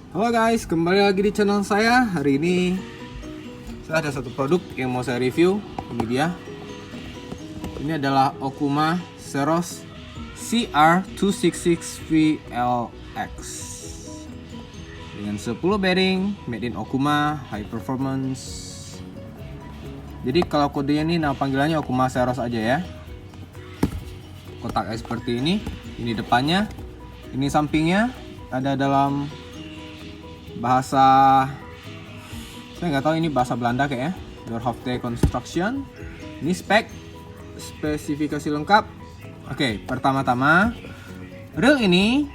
Halo guys, kembali lagi di channel saya. Hari ini saya ada satu produk yang mau saya review. Ini dia. Ini adalah Okuma Ceros CR266VLX dengan 10 bearing, made in Okuma, high performance. Jadi kalau kodenya ini nama panggilannya Okuma Ceros aja ya. Kotaknya seperti ini depannya, ini sampingnya ada dalam bahasa, saya nggak tahu ini bahasa Belanda kayaknya. Doorhofte Construction. Ini spesifikasi lengkap. Oke, pertama-tama reel ini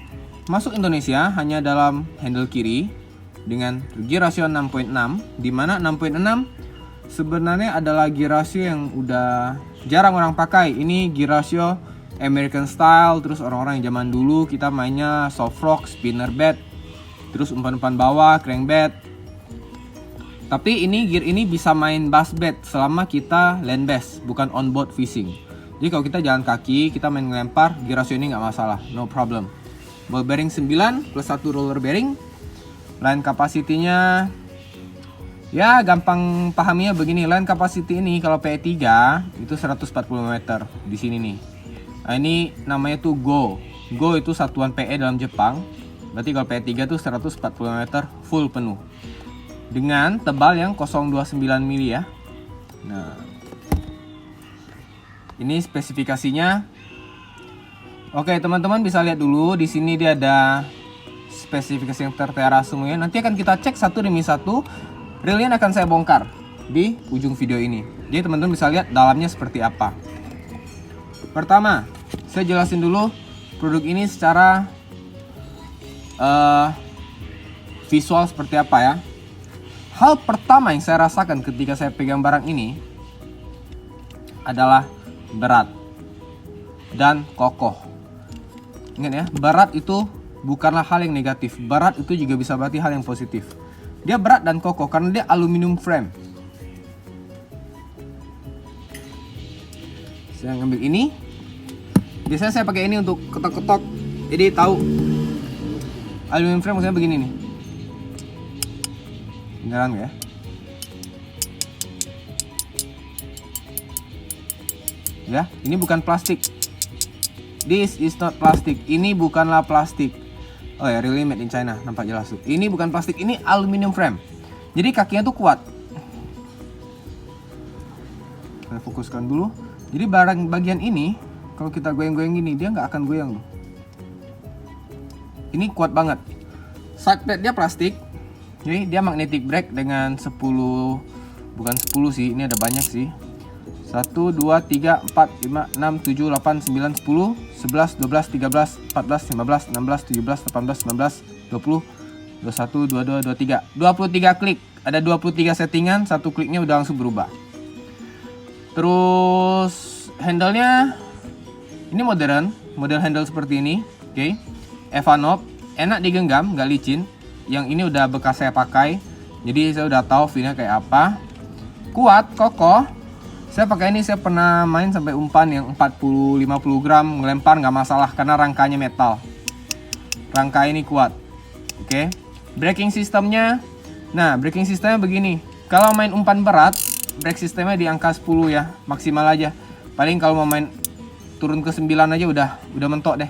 masuk Indonesia hanya dalam handle kiri dengan gear ratio 6.6, di mana 6.6 sebenarnya adalah gear ratio yang udah jarang orang pakai. Ini gear ratio American style, terus orang-orang yang zaman dulu kita mainnya soft rock, spinner bed, terus umpan-umpan bawah, crankbait. Tapi ini gear ini bisa main bass bed selama kita land bass, bukan on board fishing. Jadi kalau kita jalan kaki, kita main ngelempar, gear ratio ini nggak masalah, no problem. Ball bearing 9 plus 1 roller bearing. Line capacity-nya ya gampang pahaminya begini. Line capacity ini kalau PE3 itu 140 meter di sini nih. Nah, ini namanya tuh Go. Go itu satuan PE dalam Jepang. Berarti kalau PE3 tuh 140 meter full penuh. Dengan tebal yang 029 mili ya. Nah, ini spesifikasinya. Oke, teman-teman bisa lihat dulu di sini dia ada spesifikasi yang tertera semuanya. Nanti akan kita cek satu demi satu. Reelnya akan saya bongkar di ujung video ini. Jadi teman-teman bisa lihat dalamnya seperti apa. Pertama, saya jelasin dulu produk ini secara visual seperti apa ya. Hal pertama yang saya rasakan ketika saya pegang barang ini adalah berat dan kokoh. Ingat ya, berat itu bukanlah hal yang negatif. Berat itu juga bisa berarti hal yang positif. Dia berat dan kokoh karena dia aluminium frame. Saya ngambil ini. Biasanya saya pakai ini untuk ketok-ketok. Jadi tahu aluminium frame maksudnya begini nih. Beneran ya? Ya, ini bukan plastik. This is not plastic. Ini bukanlah plastik. Oh ya, really made in China. Nampak jelas tuh. Ini bukan plastik, ini aluminium frame. Jadi kakinya tuh kuat. Saya fokuskan dulu. Jadi barang bagian ini, kalau kita goyang-goyang gini, dia nggak akan goyang loh. Ini kuat banget. Side plate dia plastik. Jadi dia magnetic brake dengan 10, bukan 10 sih, ini ada banyak sih. 1, 2, 3, 4, 5, 6, 7, 8, 9, 10, 11, 12, 13, 14, 15, 16, 17, 18, 19, 20, 21, 22, 23. 23 klik. Ada 23 settingan, satu kliknya udah langsung berubah. Terus handle-nya ini modern, model handle seperti ini. Oke. Eva knob, enak digenggam, nggak licin. Yang ini udah bekas saya pakai, jadi saya udah tahu feel-nya kayak apa. Kuat, kokoh. Saya pakai ini, saya pernah main sampai umpan yang 40-50 gram, ngelempar nggak masalah karena rangkanya metal. Rangka ini kuat. Oke. Braking sistemnya, nah braking sistemnya begini. Kalau main umpan berat, brake sistemnya di angka 10 ya, maksimal aja. Paling kalau mau main turun ke 9 aja udah mentok deh.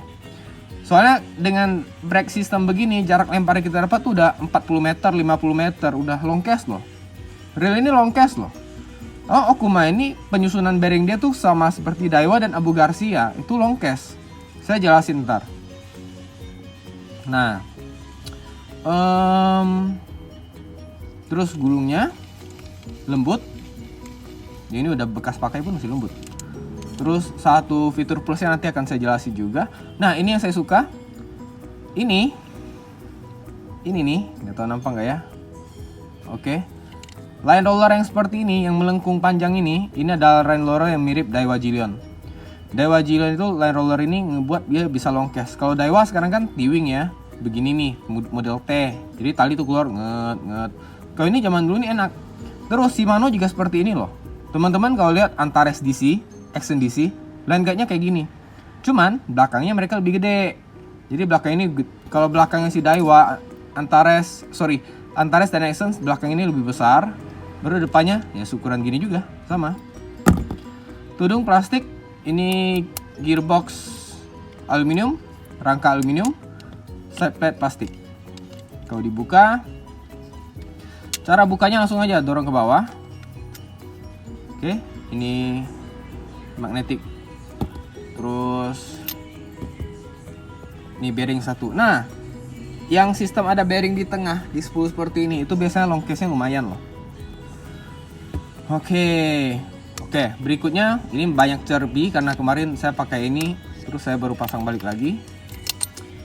Soalnya dengan brake system begini, jarak lempar yang kita dapat tuh udah 40 meter, 50 meter, udah long cast loh. Reel ini long cast loh. Oh, Okuma ini penyusunan bearing dia tuh sama seperti Daiwa dan Abu Garcia, itu long cast. Saya jelasin ntar. Nah, terus gulungnya lembut. Ini udah bekas pakai pun masih lembut. Terus satu fitur plusnya nanti akan saya jelasin juga. Nah, ini yang saya suka. Ini nih, nggak tahu nampak nggak ya? Oke. Line roller yang seperti ini, yang melengkung panjang ini adalah line roller yang mirip Daiwa Jillion. Daiwa Jillion itu line roller ini ngebuat dia bisa long cast. Kalau Daiwa sekarang kan T-wing ya, begini nih, model T. Jadi tali tuh keluar nget. Kalau ini zaman dulu ini enak. Terus Shimano juga seperti ini loh. Teman-teman kalau lihat Antares DC, Action DC, line guide-nya kayak gini. Cuman belakangnya mereka lebih gede. Jadi belakang ini, kalau belakangnya si Daiwa Antares dan Essence belakang ini lebih besar. Baru depannya ya ukuran gini juga, sama. Tudung plastik, ini gearbox aluminium, rangka aluminium, side plate plastik. Kalau dibuka, cara bukanya langsung aja dorong ke bawah. Oke, ini magnetik. Terus ini bearing satu. Nah, yang sistem ada bearing di tengah di spool seperti ini itu biasanya long case-nya lumayan loh. Oke, berikutnya ini banyak cerbi karena kemarin saya pakai ini terus saya baru pasang balik lagi.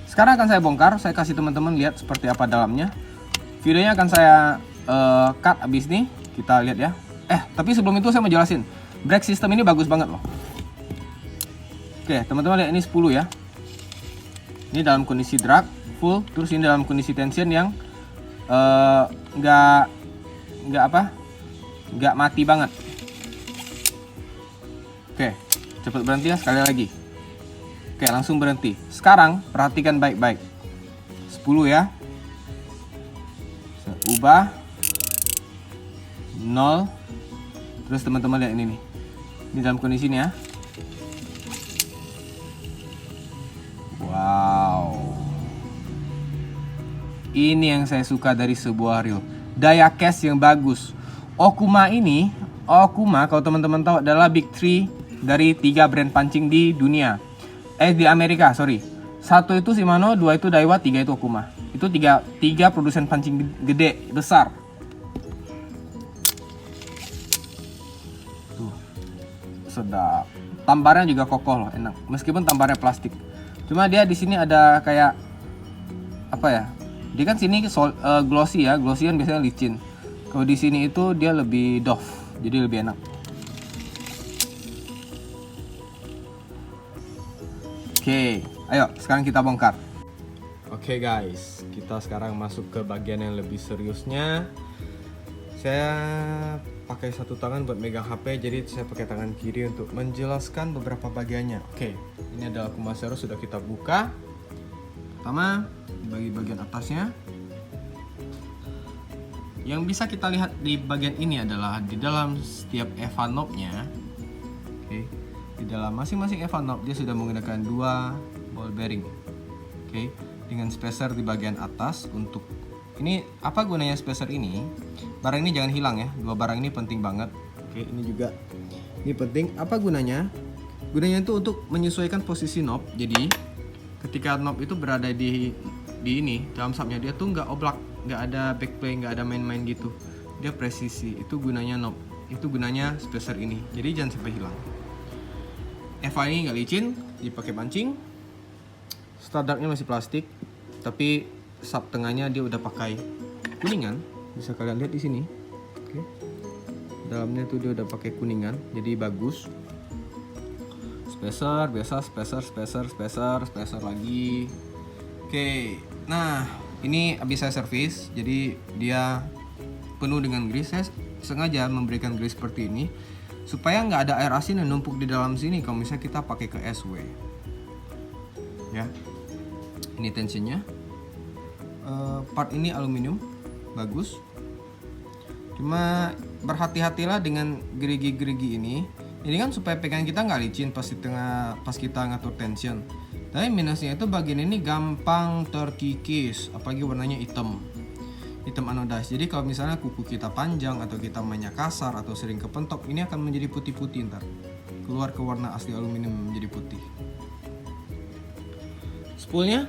Sekarang akan saya bongkar, saya kasih teman-teman lihat seperti apa dalamnya. Videonya akan saya cut abis ini, kita lihat ya. Tapi sebelum itu saya mau jelasin, brake system ini bagus banget loh. Oke, teman-teman lihat ini 10 ya. Ini dalam kondisi drag full, terus ini dalam kondisi tension yang nggak mati banget. Oke, cepet berhenti ya, sekali lagi. Oke, langsung berhenti. Sekarang perhatikan baik-baik. 10 ya. Saya ubah 0. Terus teman-teman lihat ini nih. Ini dalam kondisi ini ya. Wow. Ini yang saya suka dari sebuah reel. Daya cast yang bagus. Okuma kalau teman-teman tahu adalah big 3 dari 3 brand pancing di dunia. Di Amerika, sorry. 1 itu Shimano, 2 itu Daiwa, 3 itu Okuma. Itu 3 produsen pancing gede, besar. Tuh. Sedap. Tambarnya juga kokoh loh, enak. Meskipun tambarnya plastik. Cuma dia di sini ada kayak apa ya? Dia kan sini glossy ya, glossy kan biasanya licin. Kalau di sini itu dia lebih doff, jadi lebih enak. Oke, ayo sekarang kita bongkar. Oke guys, kita sekarang masuk ke bagian yang lebih seriusnya. Saya pakai satu tangan buat megang HP, jadi saya pakai tangan kiri untuk menjelaskan beberapa bagiannya. Oke, ini adalah Kumasero sudah kita buka. Pertama, bagi bagian atasnya. Yang bisa kita lihat di bagian ini adalah di dalam setiap EVA knob-nya. Oke, di dalam masing-masing EVA knob dia sudah menggunakan 2 ball bearing. Oke, dengan spacer di bagian atas untuk ini apa gunanya spacer ini? Barang ini jangan hilang ya. 2 barang ini penting banget. Oke, ini juga ini penting. Apa gunanya? Gunanya itu untuk menyesuaikan posisi knob. Jadi ketika knob itu berada di ini dalam subnya, dia tuh nggak oblak, nggak ada backplay, nggak ada main-main gitu. Dia presisi. Itu gunanya knob. Itu gunanya spacer ini. Jadi jangan sampai hilang. EVA ini nggak licin, dipakai pancing. Startnya masih plastik, tapi sub tengahnya dia udah pakai kuningan, bisa kalian lihat di sini. Oke. Dalamnya tuh dia udah pakai kuningan, jadi bagus. Spacer biasa, spacer lagi. Oke. Nah, ini habis saya servis, jadi dia penuh dengan grease. Saya sengaja memberikan grease seperti ini supaya nggak ada air asin yang numpuk di dalam sini kalau misalnya kita pakai ke SW. Ya. Ini tensionnya. Part ini aluminium, bagus. Cuma berhati-hatilah dengan gerigi-gerigi ini. Ini kan supaya pegangan kita nggak licin pas kita ngatur tension. Tapi minusnya itu bagian ini gampang terkikis, apalagi warnanya hitam anodized. Jadi kalau misalnya kuku kita panjang atau kita mainnya kasar atau sering kepentok, ini akan menjadi putih-putih ntar. Keluar ke warna asli aluminium menjadi putih. Spoolnya.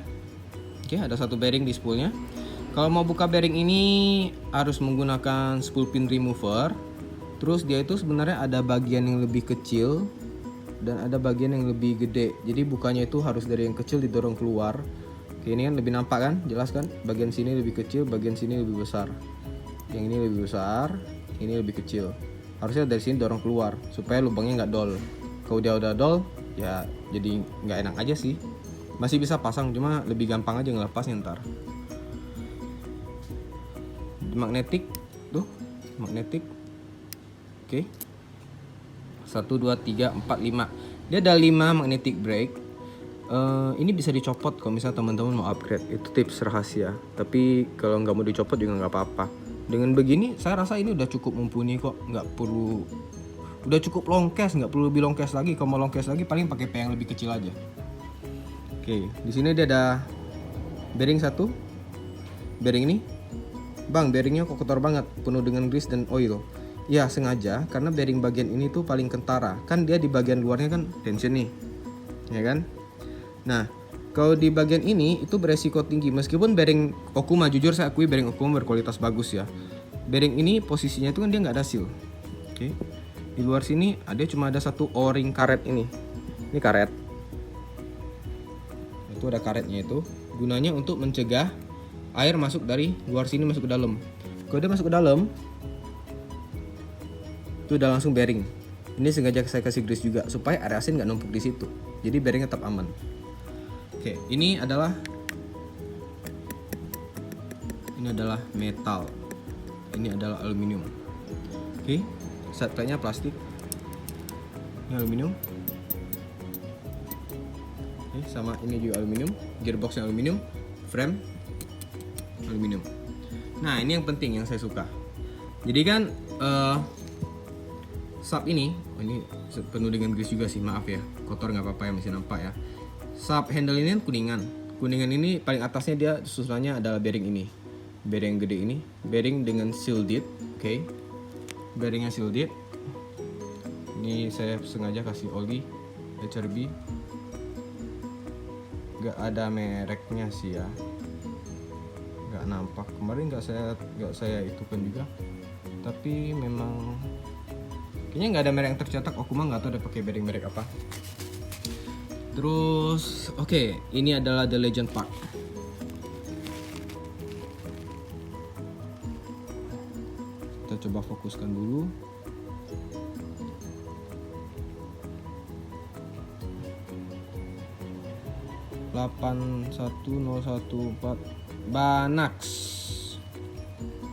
Oke, ada 1 bearing di spoolnya. Kalau mau buka bearing ini harus menggunakan spool pin remover. Terus dia itu sebenarnya ada bagian yang lebih kecil dan ada bagian yang lebih gede. Jadi bukanya itu harus dari yang kecil didorong keluar. Oke, ini kan lebih nampak kan? Jelas kan? Bagian sini lebih kecil, bagian sini lebih besar. Yang ini lebih besar, ini lebih kecil. Harusnya dari sini dorong keluar supaya lubangnya nggak dol. Kalau dia udah dol, ya jadi nggak enak aja sih. Masih bisa pasang, cuma lebih gampang aja ngelepasnya ntar. Magnetik, tuh magnetik. Oke. 1, 2, 3, 4, 5. Dia ada 5 magnetic brake. Ini bisa dicopot kalau misalnya teman-teman mau upgrade, itu tips rahasia. Tapi kalau nggak mau dicopot juga nggak apa-apa. Dengan begini saya rasa ini udah cukup mumpuni kok, nggak perlu, udah cukup longkes, nggak perlu lebih longkes lagi. Kalau mau longkes lagi paling pakai P yang lebih kecil aja. Oke, di sini dia ada bearing satu, bearing ini, bang bearingnya kok kotor banget, penuh dengan grease dan oil. Ya sengaja karena bearing bagian ini tuh paling kentara, kan dia di bagian luarnya kan tension nih, ya kan? Nah, kalau di bagian ini itu beresiko tinggi. Meskipun bearing Okuma, jujur saya akui bearing Okuma berkualitas bagus ya. Bearing ini posisinya itu kan dia nggak ada seal. Oke. Di luar sini cuma ada satu O-ring karet ini. Ini karet. Itu ada karetnya itu. Gunanya untuk mencegah air masuk dari luar sini masuk ke dalam. Kalau dia masuk ke dalam, itu udah langsung bearing. Ini sengaja saya kasih grease juga supaya air asin nggak numpuk di situ. Jadi bearingnya tetap aman. Oke, ini adalah metal. Ini adalah aluminium. Oke, set plate-nya plastik. Ini aluminium. Oke, sama ini juga aluminium. Gearbox-nya aluminium, frame aluminium. Nah, ini yang penting yang saya suka. Jadi kan sub ini penuh dengan grease juga sih, maaf ya. Kotor nggak apa-apa ya, masih nampak ya. Sub handle ini kuningan. Kuningan ini paling atasnya dia susunannya adalah bearing ini. Bearing gede ini, bearing dengan sealed, oke. Bearingnya sealed. Ini saya sengaja kasih oli HRB. Gak ada mereknya sih ya. Gak nampak. Kemarin gak saya itukan juga. Tapi memang kayaknya nggak ada merek yang tercetak. Okuma nggak tahu ada pakai bearing merek apa. Terus, oke, ini adalah The Legend part. Kita coba fokuskan dulu. Delapan 81014 Banax.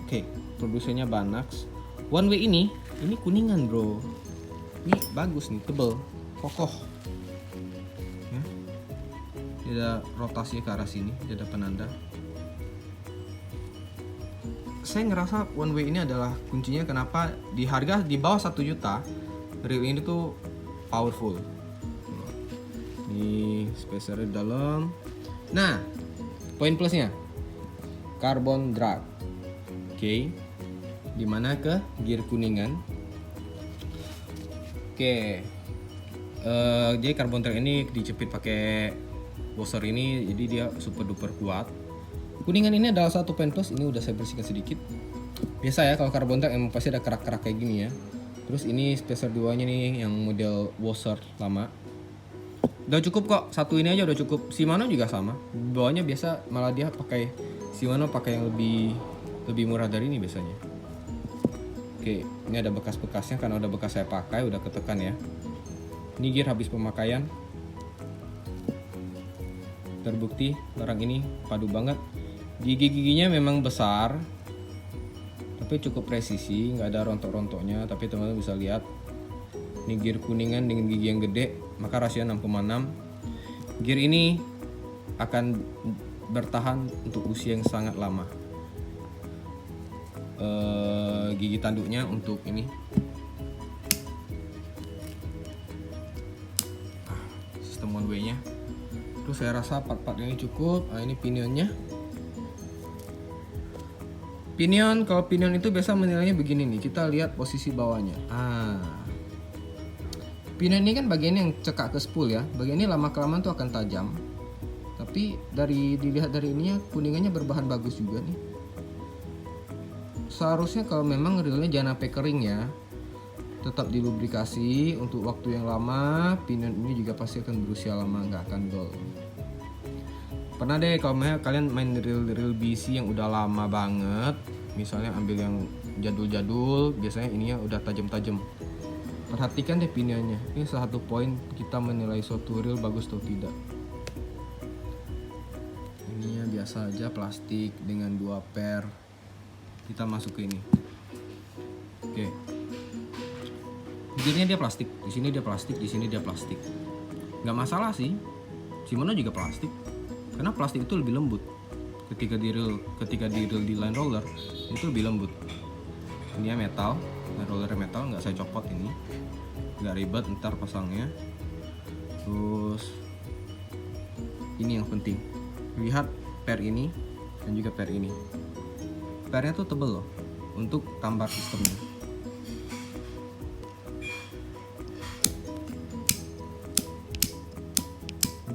Oke, produsennya Banax. One way ini kuningan bro. Ini bagus nih, tebel, kokoh. Ya. Dia ada rotasi ke arah sini, dia ada penanda. Saya ngerasa one way ini adalah kuncinya kenapa di harga di bawah 1 juta reel ini tuh powerful. Ini spacer di dalam. Nah, poin plusnya carbon drag. Oke. Dimana ke gear kuningan. Oke. Jadi carbon drag ini dijepit pakai washer ini, jadi dia super duper kuat. Kuningan ini adalah satu poin plus. Ini udah saya bersihkan sedikit. Biasa ya kalau carbon drag emang pasti ada kerak-kerak kayak gini ya. Terus ini spacer 2 nya nih yang model washer lama. Udah cukup kok, satu ini aja udah cukup. Shimano juga sama. Bawahnya biasa malah dia pakai Shimano pakai yang lebih murah dari ini biasanya. Oke, ini ada bekas-bekasnya karena udah bekas saya pakai, udah ketekan ya. Ini gear habis pemakaian. Terbukti barang ini padu banget. Gigi-giginya memang besar, tapi cukup presisi, nggak ada rontok-rontoknya. Tapi teman-teman bisa lihat, ini gear kuningan dengan gigi yang gede, maka rasio 6,6. Gear ini akan bertahan untuk usia yang sangat lama. Gigi tanduknya untuk ini sistem one way nya. Terus saya rasa part-part ini cukup. Ini pinionnya. Pinion, kalau pinion itu biasa menilainya begini nih. Kita lihat posisi bawahnya. Pinion ini kan bagian yang cekak ke spool ya. Bagian ini lama kelamaan tuh akan tajam. Tapi dilihat dari ininya kuningannya berbahan bagus juga nih. Seharusnya kalau memang reelnya jangan sampai kering ya. Tetap dilubrikasi untuk waktu yang lama. Pinion ini juga pasti akan berusia lama, nggak akan dull. Pernah deh kalau kalian main reel BC yang udah lama banget, misalnya ambil yang jadul-jadul, biasanya ininya udah tajam-tajam. Perhatikan deh pinionnya. Ini salah satu poin kita menilai suatu reel bagus atau tidak. Ininya biasa aja plastik dengan 2 pair. Kita masuk ke ini. Oke. Gearnya dia plastik, di sini dia plastik, di sini dia plastik. Nggak masalah sih. Shimano juga plastik, karena plastik itu lebih lembut ketika di reel di line roller itu lebih lembut. Ini ya metal, line roller metal, nggak saya copot ini, nggak ribet ntar pasangnya. Terus ini yang penting, lihat per ini dan juga per ini. Pernya tuh tebel loh untuk tambar sistemnya.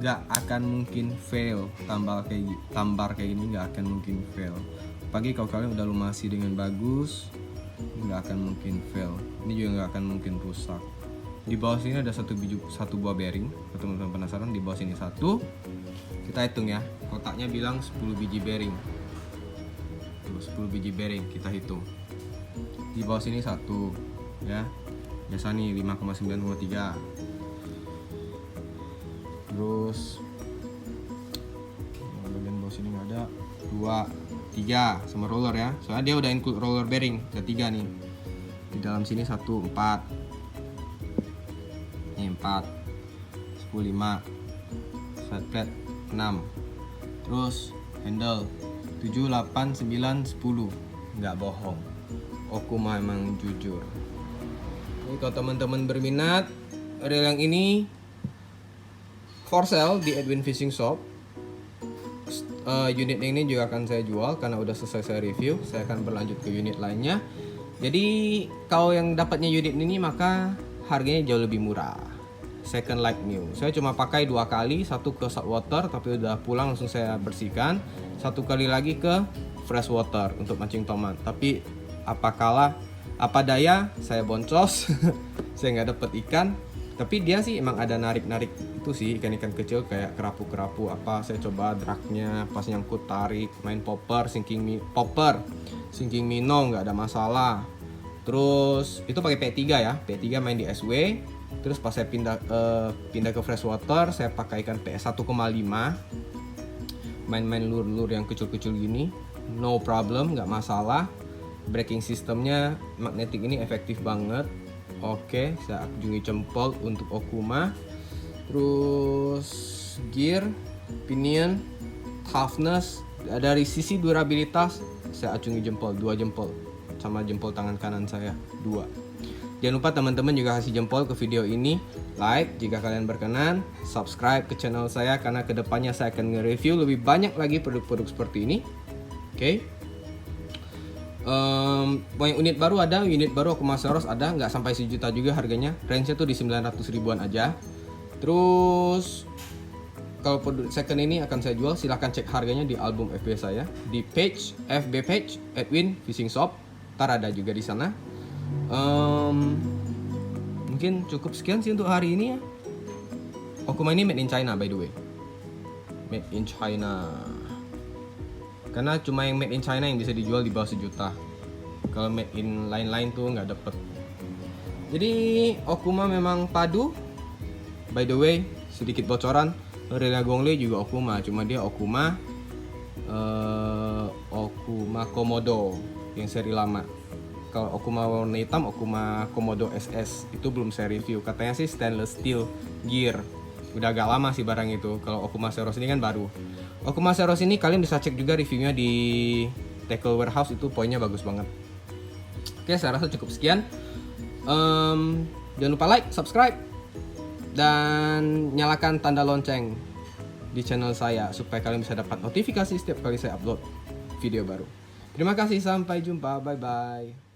Gak akan mungkin fail tambar kayak gini, gak akan mungkin fail. Apalagi kalau kalian udah lumasi dengan bagus, gak akan mungkin fail. Ini juga gak akan mungkin rusak. Di bawah sini ada satu buah bearing. Kalau teman-teman penasaran, di bawah sini satu. Kita hitung ya, kotaknya bilang 10 biji bearing. Tuh, 10 biji bearing kita hitung. Di bawah sini satu ya, biasa nih 5,9,3. Terus bagian bawah sini nggak ada, 2, 3 sama roller ya, soalnya dia udah include roller bearing, ada 3 nih. Di dalam sini 1, 4, ini 4, 10, 5, side plate 6, terus handle 7, 8, 9, 10. Nggak bohong, Okuma emang jujur. Jadi kalau teman-teman berminat reel yang ini for sale di Edwin Fishing Shop. Unit ini juga akan saya jual karena udah selesai saya review. Saya akan berlanjut ke unit lainnya. Jadi kalau yang dapatnya unit ini maka harganya jauh lebih murah. Second like new. Saya cuma pakai 2 kali, satu ke saltwater tapi udah pulang langsung saya bersihkan. 1 kali lagi ke freshwater untuk mancing tomat. Tapi apa daya saya boncos, saya nggak dapet ikan. Tapi dia sih emang ada narik-narik itu sih, ikan-ikan kecil kayak kerapu-kerapu apa. Saya coba dragnya pas nyangkut tarik, main popper, sinking minnow nggak ada masalah. Terus itu pakai P3 ya, P3 main di SW. Terus pas saya pindah ke freshwater, saya pakai ikan PS 1,5, main lure yang kecil-kecil gini, no problem, nggak masalah. Braking sistemnya magnetik ini efektif banget. Oke, saya acungi jempol untuk Okuma. Terus gear, pinion, toughness, dari sisi durabilitas saya acungi jempol, 2 jempol sama jempol tangan kanan saya 2. Jangan lupa teman-teman juga kasih jempol ke video ini, like jika kalian berkenan, subscribe ke channel saya karena kedepannya saya akan nge-review lebih banyak lagi produk-produk seperti ini. Oke. Banyak unit baru ada, unit baru Okuma Saros ada, nggak sampai 1 juta juga harganya, range-nya tuh di 900 ribuan aja. Terus kalau produk second ini akan saya jual, silahkan cek harganya di album FB saya, di FB page Edwin Fishing Shop, ntar ada juga di sana. Mungkin cukup sekian sih untuk hari ini ya. Okuma ini made in China by the way, made in China. Karena cuma yang made in China yang bisa dijual di bawah 1 juta. Kalau made in lain-lain tuh nggak dapet. Jadi Okuma memang padu. By the way, sedikit bocoran, reelnya Gongle juga Okuma, cuma dia Okuma Komodo yang seri lama. Kalau Okuma warna hitam, Okuma Komodo SS itu belum saya review. Katanya sih stainless steel gear. Udah agak lama sih barang itu. Kalau Okuma Saros ini kan baru. Okuma Saros ini kalian bisa cek juga reviewnya di Tackle Warehouse, itu poinnya bagus banget. Oke, saya rasa cukup sekian. Jangan lupa like, subscribe, dan nyalakan tanda lonceng di channel saya supaya kalian bisa dapat notifikasi setiap kali saya upload video baru. Terima kasih, sampai jumpa, bye bye.